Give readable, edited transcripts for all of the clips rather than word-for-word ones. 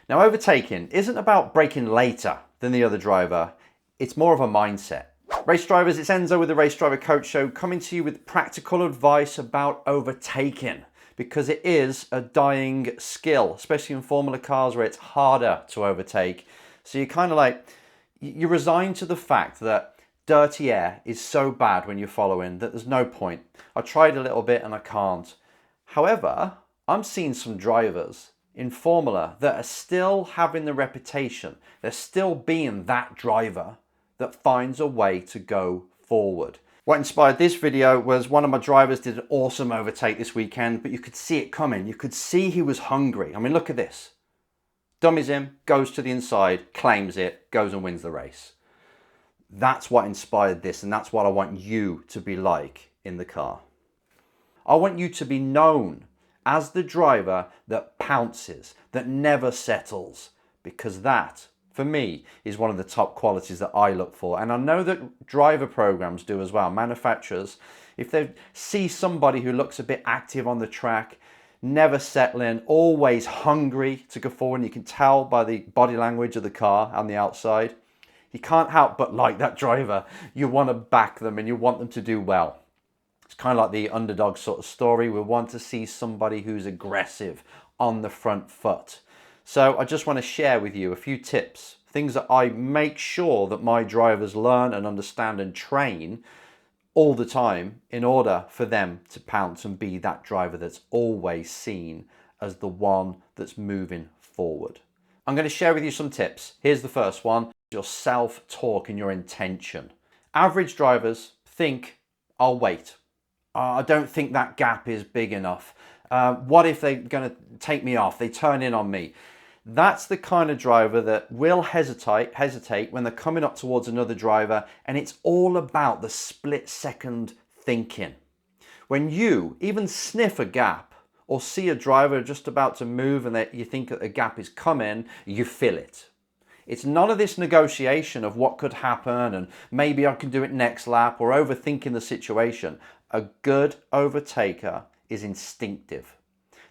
Now, overtaking isn't about braking later than the other driver. It's more of a mindset. Race drivers, it's Enzo with the Race Driver Coach Show, coming to you with practical advice about overtaking, because it is a dying skill, especially in Formula cars where it's harder to overtake. So you're resigned to the fact that dirty air is so bad when you're following that there's no point. I tried a little bit and I can't. However, I'm seeing some drivers in Formula that are still having the reputation, they're still being that driver that finds a way to go forward. What inspired this video was one of my drivers did an awesome overtake this weekend, but you could see it coming. You could see he was hungry. I mean, look at this. Dummies him, goes to the inside, claims it, goes and wins the race. That's what inspired this, and that's what I want you to be like in the car. I want you to be known as the driver that pounces, that never settles, because that, for me, is one of the top qualities that I look for. And I know that driver programs do as well. Manufacturers, if they see somebody who looks a bit active on the track, never settling, always hungry to go forward, and you can tell by the body language of the car on the outside, you can't help but like that driver. You want to back them and you want them to do well. It's kind of like the underdog sort of story. We want to see somebody who's aggressive on the front foot. So I just want to share with you a few tips, things that I make sure that my drivers learn and understand and train all the time in order for them to pounce and be that driver that's always seen as the one that's moving forward. I'm going to share with you some tips. Here's the first one, your self-talk and your intention. Average drivers think, I'll wait. I don't think that gap is big enough. What if they're going to take me off? They turn in on me. That's the kind of driver that will hesitate when they're coming up towards another driver, and it's all about the split-second thinking. When you even sniff a gap or see a driver just about to move and that you think that a gap is coming, you feel it. It's none of this negotiation of what could happen and maybe I can do it next lap or overthinking the situation. A good overtaker is instinctive.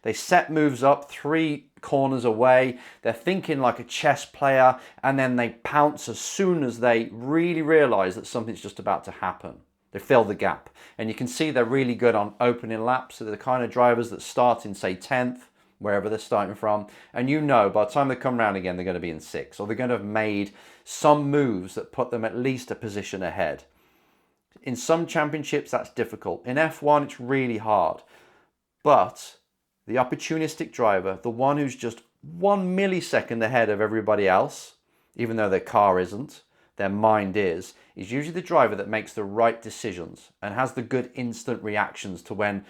They set moves up 3 corners away. They're thinking like a chess player, and then they pounce as soon as they really realize that something's just about to happen. They fill the gap. And you can see they're really good on opening laps. So they're the kind of drivers that start in, say, 10th, wherever they're starting from. And you know, by the time they come around again, they're going to be in 6th, or they're going to have made some moves that put them at least a position ahead. In some championships, that's difficult. In F1, it's really hard. But the opportunistic driver, the one who's just 1 millisecond ahead of everybody else, even though their car isn't, their mind is usually the driver that makes the right decisions and has the good instant reactions to when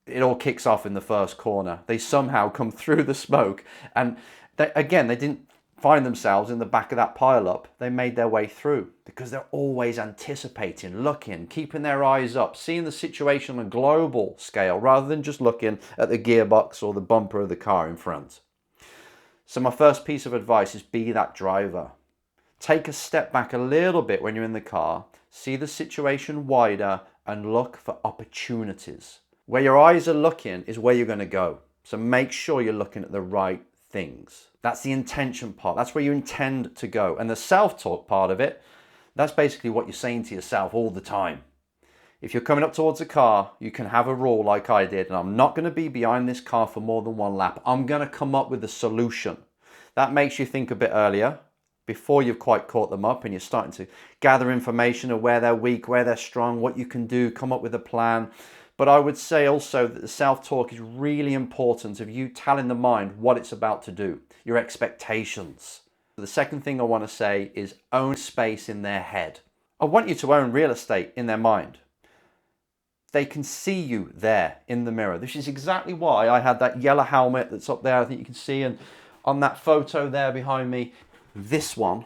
it all kicks off in the first corner. They somehow come through the smoke, and they didn't find themselves in the back of that pile-up. They made their way through because they're always anticipating, looking, keeping their eyes up, seeing the situation on a global scale rather than just looking at the gearbox or the bumper of the car in front. So my first piece of advice is be that driver. Take a step back a little bit when you're in the car, see the situation wider and look for opportunities. Where your eyes are looking is where you're going to go. So make sure you're looking at the right things. That's the intention part. That's where you intend to go. And the self-talk part of it, that's basically what you're saying to yourself all the time. If you're coming up towards a car, you can have a rule like I did, and I'm not going to be behind this car for more than 1 lap. I'm going to come up with a solution. That makes you think a bit earlier, before you've quite caught them up, and you're starting to gather information of where they're weak, where they're strong, what you can do, come up with a plan. But I would say also that the self-talk is really important of you telling the mind what it's about to do, your expectations. The second thing I want to say is own space in their head. I want you to own real estate in their mind. They can see you there in the mirror. This is exactly why I had that yellow helmet that's up there, I think you can see, and on that photo there behind me, this one.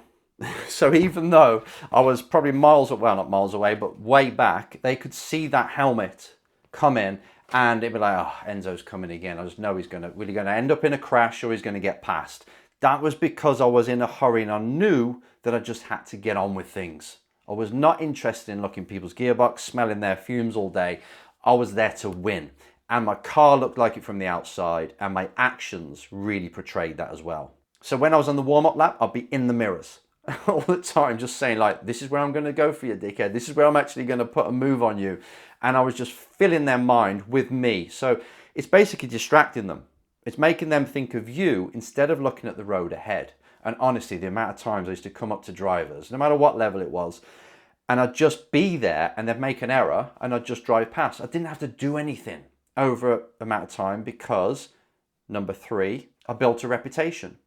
So even though I was probably not miles away, but way back, they could see that helmet come in and it'd be like, oh, Enzo's coming again. I just know he's really going to end up in a crash or he's going to get past. That was because I was in a hurry and I knew that I just had to get on with things. I was not interested in looking people's gearbox, smelling their fumes all day. I was there to win. And my car looked like it from the outside, and my actions really portrayed that as well. So when I was on the warm-up lap, I'd be in the mirrors all the time, just saying like, this is where I'm going to go for you, dickhead. This is where I'm actually going to put a move on you. And I was just filling their mind with me. So it's basically distracting them. It's making them think of you instead of looking at the road ahead. And honestly, the amount of times I used to come up to drivers, no matter what level it was, and I'd just be there and they'd make an error and I'd just drive past. I didn't have to do anything over an amount of time because, number 3, I built a reputation.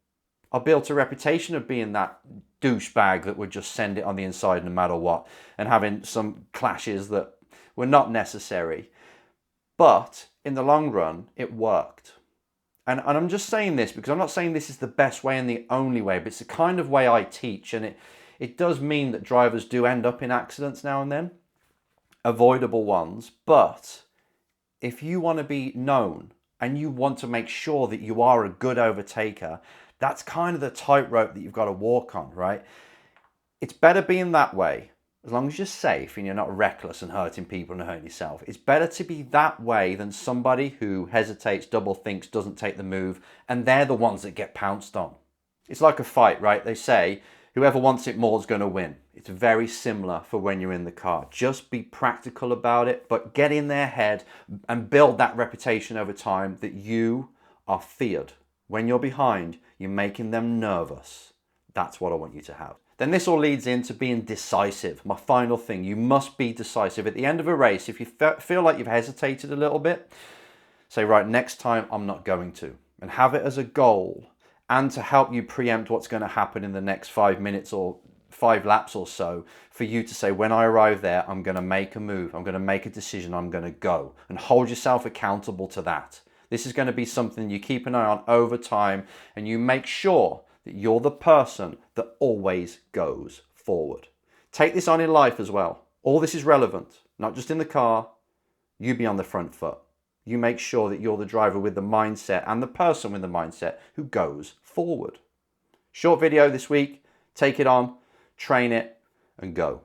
I built a reputation of being that douchebag that would just send it on the inside no matter what, and having some clashes that were not necessary. But in the long run, it worked. And I'm just saying this because I'm not saying this is the best way and the only way, but it's the kind of way I teach. And it does mean that drivers do end up in accidents now and then, avoidable ones. But if you want to be known and you want to make sure that you are a good overtaker, that's kind of the tightrope that you've got to walk on, right? It's better being that way, as long as you're safe and you're not reckless and hurting people and hurting yourself. It's better to be that way than somebody who hesitates, double thinks, doesn't take the move, and they're the ones that get pounced on. It's like a fight, right? They say, whoever wants it more is going to win. It's very similar for when you're in the car. Just be practical about it, but get in their head and build that reputation over time that you are feared. When you're behind, you're making them nervous. That's what I want you to have. Then this all leads into being decisive. My final thing, you must be decisive. At the end of a race, if you feel like you've hesitated a little bit, say, right, next time I'm not going to. And have it as a goal and to help you preempt what's going to happen in the next 5 minutes or 5 laps or so, for you to say, when I arrive there, I'm going to make a move. I'm going to make a decision. I'm going to go. And hold yourself accountable to that. This is going to be something you keep an eye on over time, and you make sure that you're the person that always goes forward. Take this on in life as well. All this is relevant, not just in the car. You be on the front foot. You make sure that you're the driver with the mindset and the person with the mindset who goes forward. Short video this week. Take it on, train it, and go.